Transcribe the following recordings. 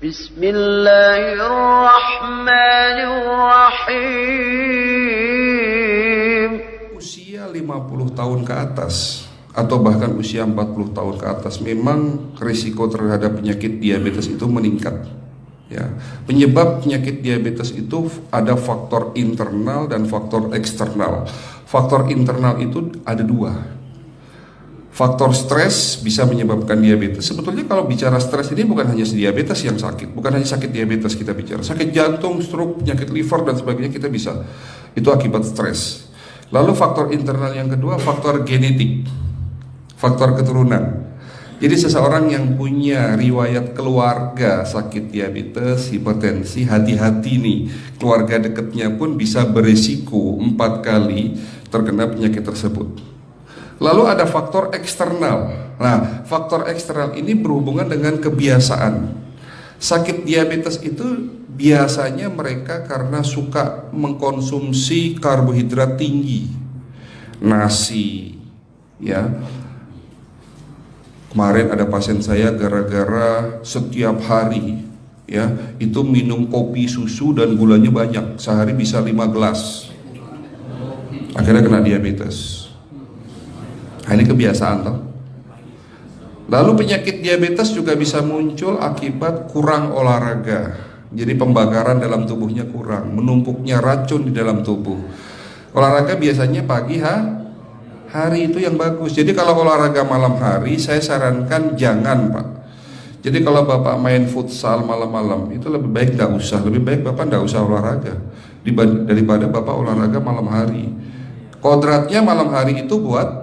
Bismillahirrahmanirrahim. Usia 50 tahun ke atas atau bahkan usia 40 tahun ke atas memang risiko terhadap penyakit diabetes itu meningkat. Ya, penyebab penyakit diabetes itu ada faktor internal dan faktor eksternal. Faktor internal itu ada dua. Faktor stres bisa menyebabkan diabetes. Sebetulnya kalau bicara stres ini bukan hanya diabetes yang sakit, bukan hanya sakit diabetes kita bicara. Sakit jantung, stroke, penyakit liver dan sebagainya kita bisa. Itu akibat stres. Lalu faktor internal yang kedua, faktor genetik, faktor keturunan. Jadi seseorang yang punya riwayat keluarga sakit diabetes, hipertensi, hati-hati nih. Keluarga dekatnya pun bisa berisiko 4 kali terkena penyakit tersebut. Lalu ada faktor eksternal. Nah, faktor eksternal ini berhubungan dengan kebiasaan. Sakit diabetes itu biasanya mereka karena suka mengkonsumsi karbohidrat tinggi, nasi, ya. Kemarin ada pasien saya gara-gara setiap hari, ya, itu minum kopi susu dan gulanya banyak, sehari bisa 5 gelas. Akhirnya kena diabetes. Nah, ini kebiasaan toh. Lalu penyakit diabetes juga bisa muncul akibat kurang olahraga. Jadi pembakaran dalam tubuhnya kurang, menumpuknya racun di dalam tubuh. Olahraga biasanya pagi hari itu yang bagus. Jadi kalau olahraga malam hari saya sarankan jangan, Pak. Jadi kalau Bapak main futsal malam-malam itu lebih baik tidak usah. Lebih baik Bapak tidak usah olahraga daripada Bapak olahraga malam hari. Kodratnya malam hari itu buat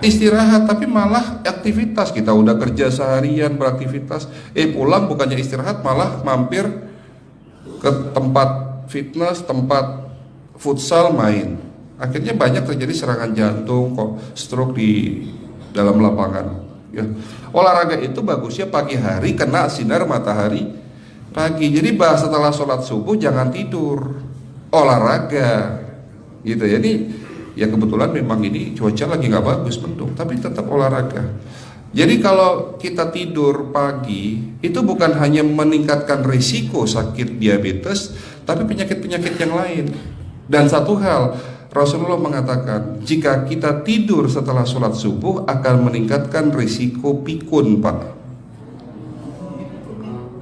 istirahat, tapi malah aktivitas. Kita udah kerja seharian beraktivitas, pulang bukannya istirahat malah mampir ke tempat fitness, tempat futsal main. Akhirnya banyak terjadi serangan jantung, stroke di dalam lapangan. Ya. Olahraga itu bagusnya pagi hari, kena sinar matahari pagi. Jadi setelah sholat subuh jangan tidur, olahraga, gitu. Jadi ya kebetulan memang ini cuaca lagi nggak bagus, mendung, tapi tetap olahraga. Jadi kalau kita tidur pagi itu bukan hanya meningkatkan risiko sakit diabetes, tapi penyakit-penyakit yang lain. Dan satu hal, Rasulullah mengatakan jika kita tidur setelah sholat subuh akan meningkatkan risiko pikun, Pak.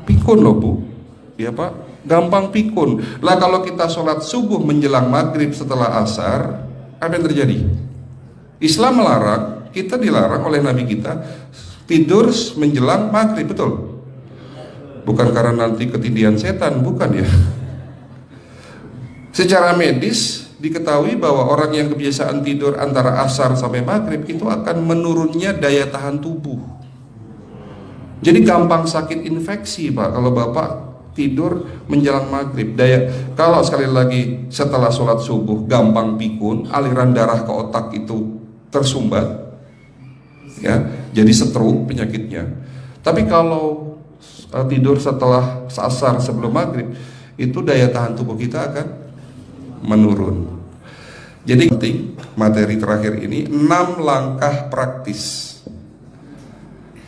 Pikun loh, Bu. Ya, Pak, gampang pikun. Lah kalau kita sholat subuh menjelang maghrib setelah asar, apa yang terjadi? Islam melarang, kita dilarang oleh Nabi kita tidur menjelang maghrib, betul? Bukan karena nanti ketindihan setan, bukan ya. Secara medis diketahui bahwa orang yang kebiasaan tidur antara asar sampai maghrib itu akan menurunnya daya tahan tubuh. Jadi gampang sakit infeksi, Pak, kalau Bapak tidur menjelang maghrib. Kalau sekali lagi setelah sholat subuh gampang pikun, aliran darah ke otak itu tersumbat, ya, jadi stroke penyakitnya. Tapi kalau tidur setelah asar sebelum maghrib, itu daya tahan tubuh kita akan menurun. Jadi penting materi terakhir ini 6 langkah praktis,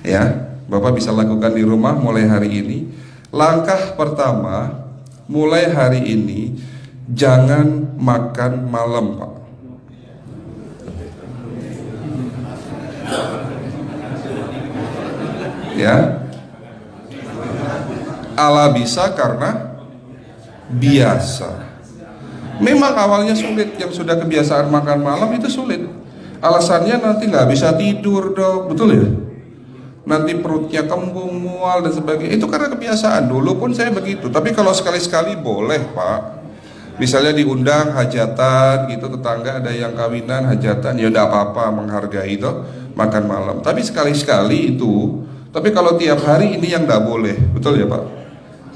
ya, Bapak bisa lakukan di rumah mulai hari ini. Langkah pertama, mulai hari ini jangan makan malam, Pak. Ya, ala bisa karena biasa. Memang awalnya sulit, yang sudah kebiasaan makan malam itu sulit. Alasannya nanti nggak bisa tidur, Dok, betul ya? Nanti perutnya kembung, mual dan sebagainya. Itu karena kebiasaan. Dulu pun saya begitu. Tapi kalau sekali-sekali boleh, Pak. Misalnya diundang hajatan gitu, tetangga ada yang kawinan, hajatan, ya udah apa-apa, menghargai itu makan malam. Tapi sekali-sekali itu. Tapi kalau tiap hari ini yang nggak boleh, betul ya, Pak?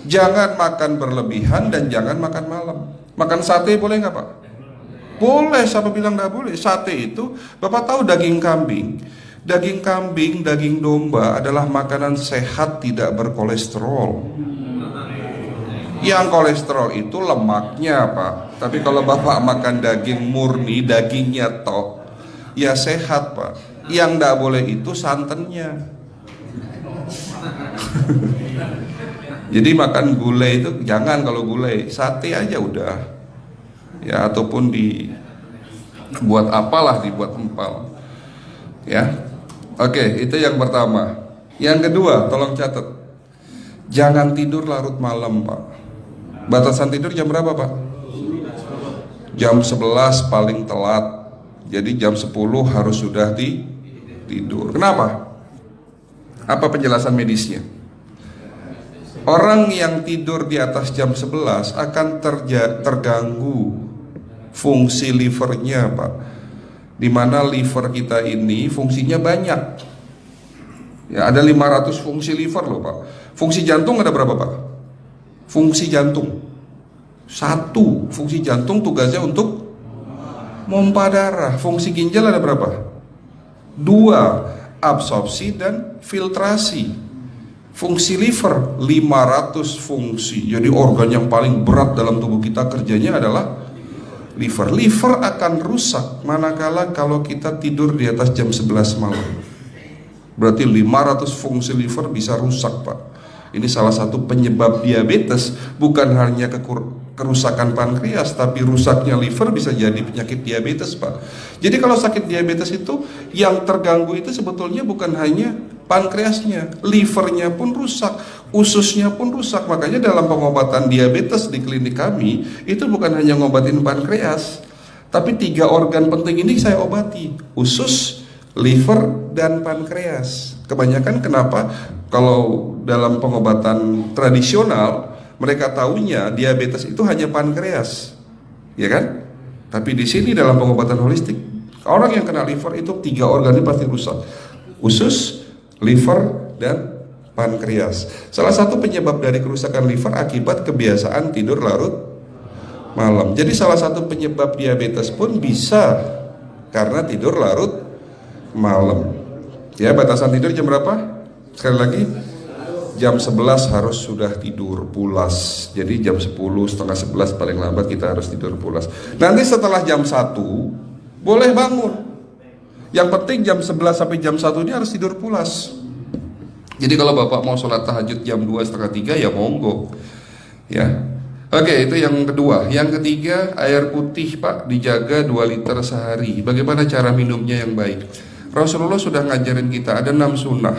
Jangan makan berlebihan dan jangan makan malam. Makan sate boleh nggak, Pak? Boleh. Siapa bilang nggak boleh? Sate itu, Bapak tahu daging kambing. Daging kambing, daging domba adalah makanan sehat, tidak berkolesterol. Yang kolesterol itu lemaknya, Pak. Tapi kalau Bapak makan daging murni, dagingnya tok, ya sehat, Pak. Yang tidak boleh itu santannya. Jadi makan gulai itu jangan, kalau gulai sate aja udah ya, ataupun dibuat apalah, dibuat empal ya. Oke, itu yang pertama. Yang kedua, tolong catat, jangan tidur larut malam Pak. Batasan tidur jam berapa Pak? Jam 11 paling telat. Jadi jam 10 harus sudah tidur. Kenapa? Apa penjelasan medisnya? Orang yang tidur di atas jam 11 akan terganggu fungsi livernya Pak. Dimana liver kita ini fungsinya banyak ya, ada 500 fungsi liver loh Pak. Fungsi jantung ada berapa Pak? Fungsi jantung satu, fungsi jantung tugasnya untuk mompa darah. Fungsi ginjal ada berapa? Dua, absorpsi dan filtrasi. Fungsi liver 500 fungsi. Jadi organ yang paling berat dalam tubuh kita kerjanya adalah liver. Liver akan rusak manakala kalau kita tidur di atas jam 11 malam. Berarti 500 fungsi liver bisa rusak Pak. Ini salah satu penyebab diabetes. Bukan hanya kerusakan pankreas, tapi rusaknya liver bisa jadi penyakit diabetes Pak. Jadi kalau sakit diabetes itu yang terganggu itu sebetulnya bukan hanya pankreasnya, livernya pun rusak, ususnya pun rusak. Makanya dalam pengobatan diabetes di klinik kami itu bukan hanya ngobatin pankreas, tapi 3 organ penting ini saya obati: usus, liver, dan pankreas. Kebanyakan kenapa? Kalau dalam pengobatan tradisional mereka tahunya diabetes itu hanya pankreas, ya kan? Tapi di sini dalam pengobatan holistik, orang yang kena liver itu 3 organ ini pasti rusak: usus, liver, dan pankreas. Salah satu penyebab dari kerusakan liver akibat kebiasaan tidur larut malam. Jadi salah satu penyebab diabetes pun bisa karena tidur larut malam. Ya, batasan tidur jam berapa? Sekali lagi, jam 11 harus sudah tidur pulas. Jadi jam 10, setengah 11 paling lambat kita harus tidur pulas. Nanti setelah jam 1 boleh bangun. Yang penting jam 11 sampai jam 1 ini harus tidur pulas. Jadi kalau Bapak mau sholat tahajud jam 2, setengah 3 ya monggo ya. Oke, itu yang kedua. Yang ketiga, air putih Pak dijaga 2 liter sehari. Bagaimana cara minumnya yang baik? Rasulullah sudah ngajarin kita ada 6 sunnah.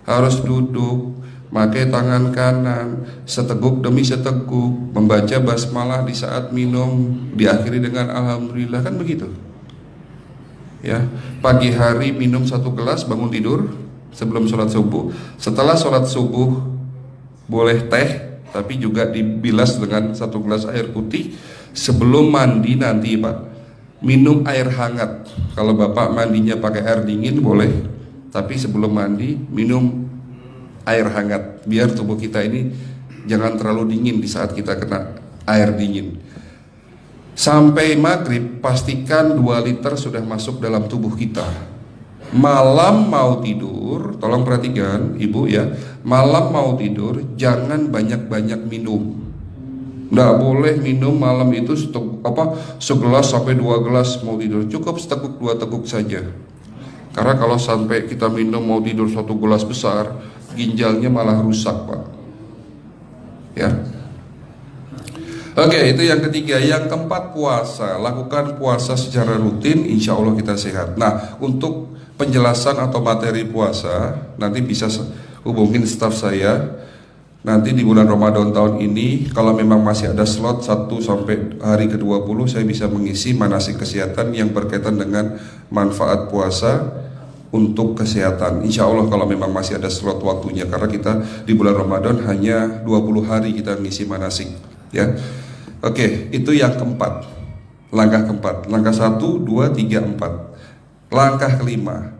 Harus duduk, pakai tangan kanan, seteguk demi seteguk, membaca basmalah di saat minum, diakhiri dengan alhamdulillah, kan begitu ya. Pagi hari minum 1 gelas bangun tidur sebelum sholat subuh. Setelah sholat subuh boleh teh, tapi juga dibilas dengan 1 gelas air putih. Sebelum mandi nanti Pak, minum air hangat. Kalau Bapak mandinya pakai air dingin boleh, tapi sebelum mandi minum air hangat, biar tubuh kita ini jangan terlalu dingin di saat kita kena air dingin. Sampai maghrib pastikan 2 liter sudah masuk dalam tubuh kita. Malam mau tidur, tolong perhatikan Ibu ya, malam mau tidur jangan banyak-banyak minum. Nggak boleh minum malam itu segelas sampai 2 gelas mau tidur. Cukup seteguk 2 teguk saja. Karena kalau sampai kita minum mau tidur 1 gelas besar, ginjalnya malah rusak Pak ya. Oke, itu yang ketiga. Yang keempat, puasa. Lakukan puasa secara rutin, insya Allah kita sehat. Nah, untuk penjelasan atau materi puasa nanti bisa hubungin staf saya. Nanti di bulan Ramadan tahun ini, kalau memang masih ada slot 1 sampai hari ke-20, saya bisa mengisi manasik kesehatan yang berkaitan dengan manfaat puasa untuk kesehatan. Insya Allah kalau memang masih ada slot waktunya, karena kita di bulan Ramadan hanya 20 hari kita mengisi manasik ya. Oke, itu yang keempat. Langkah keempat. Langkah 1, 2, 3, 4. Langkah kelima.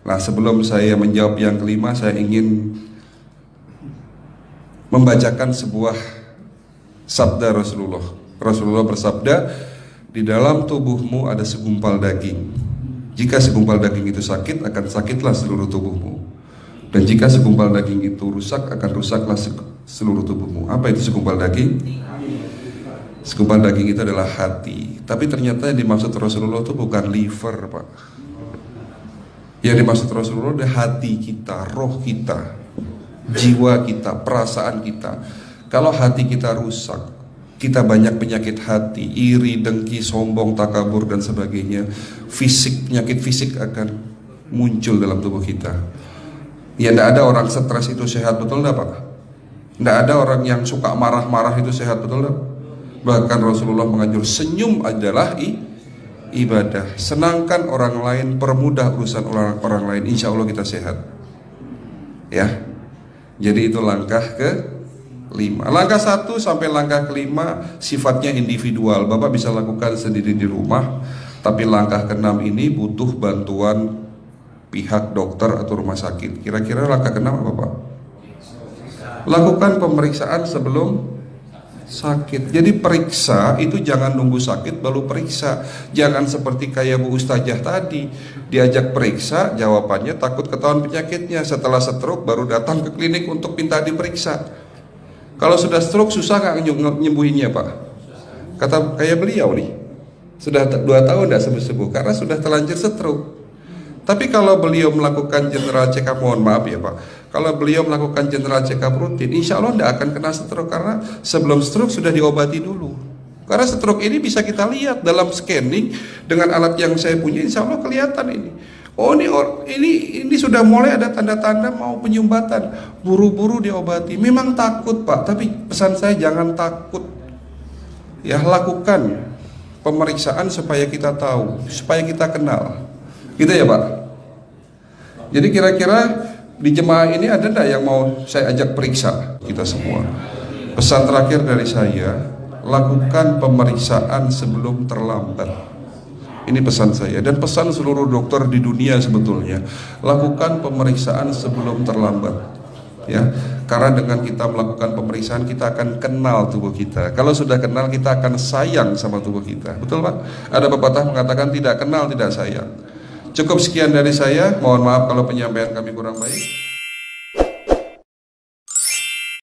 Nah, sebelum saya menjawab yang kelima, saya ingin membacakan sebuah sabda Rasulullah. Rasulullah bersabda, di dalam tubuhmu ada segumpal daging. Jika segumpal daging itu sakit, akan sakitlah seluruh tubuhmu. Dan jika segumpal daging itu rusak, akan rusaklah seluruh tubuhmu. Apa itu segumpal daging? Segumpal daging itu adalah hati. Tapi ternyata yang dimaksud Rasulullah itu bukan liver Pak. Yang dimaksud Rasulullah adalah hati kita, roh kita jiwa kita, perasaan kita. Kalau hati kita rusak, kita banyak penyakit hati, iri, dengki, sombong, takabur dan sebagainya. Penyakit fisik akan muncul dalam tubuh kita. Ya, tidak ada orang stres itu sehat, betul tidak Pak? Tidak ada orang yang suka marah-marah itu sehat, betul tidak? Bahkan Rasulullah menganjur senyum adalah ibadah. Senangkan orang lain, permudah urusan orang lain, insya Allah kita sehat. Ya, jadi itu langkah ke-5. Langkah 1 sampai langkah ke-5 sifatnya individual. Bapak bisa lakukan sendiri di rumah. Tapi langkah ke-6 ini butuh bantuan pihak dokter atau rumah sakit. Kira-kira langkah ke-6 apa Pak? Lakukan pemeriksaan sebelum sakit. Jadi periksa itu jangan nunggu sakit baru periksa. Jangan seperti kayak Bu Ustazah tadi, diajak periksa, jawabannya takut ketahuan penyakitnya. Setelah stroke baru datang ke klinik untuk minta diperiksa. Kalau sudah stroke susah nggak nyembuhinnya Pak? Kata kayak beliau nih, sudah 2 tahun tidak sembuh-sembuh karena sudah terlanjur stroke. Tapi kalau beliau melakukan general check up, mohon maaf ya Pak, kalau beliau melakukan general check up rutin, insya Allah tidak akan kena stroke karena sebelum stroke sudah diobati dulu. Karena stroke ini bisa kita lihat dalam scanning dengan alat yang saya punya, insya Allah kelihatan ini. Oh ini sudah mulai ada tanda-tanda mau penyumbatan, buru-buru diobati. Memang takut Pak, tapi pesan saya jangan takut. Ya, lakukan pemeriksaan supaya kita tahu, supaya kita kenal. Gitu ya Pak. Jadi kira-kira di jemaah ini ada enggak yang mau saya ajak periksa kita semua? Pesan terakhir dari saya, lakukan pemeriksaan sebelum terlambat. Ini pesan saya dan pesan seluruh dokter di dunia sebetulnya. Lakukan pemeriksaan sebelum terlambat. Ya, karena dengan kita melakukan pemeriksaan kita akan kenal tubuh kita. Kalau sudah kenal kita akan sayang sama tubuh kita. Betul Pak? Ada pepatah mengatakan tidak kenal tidak sayang. Cukup sekian dari saya. Mohon maaf kalau penyampaian kami kurang baik.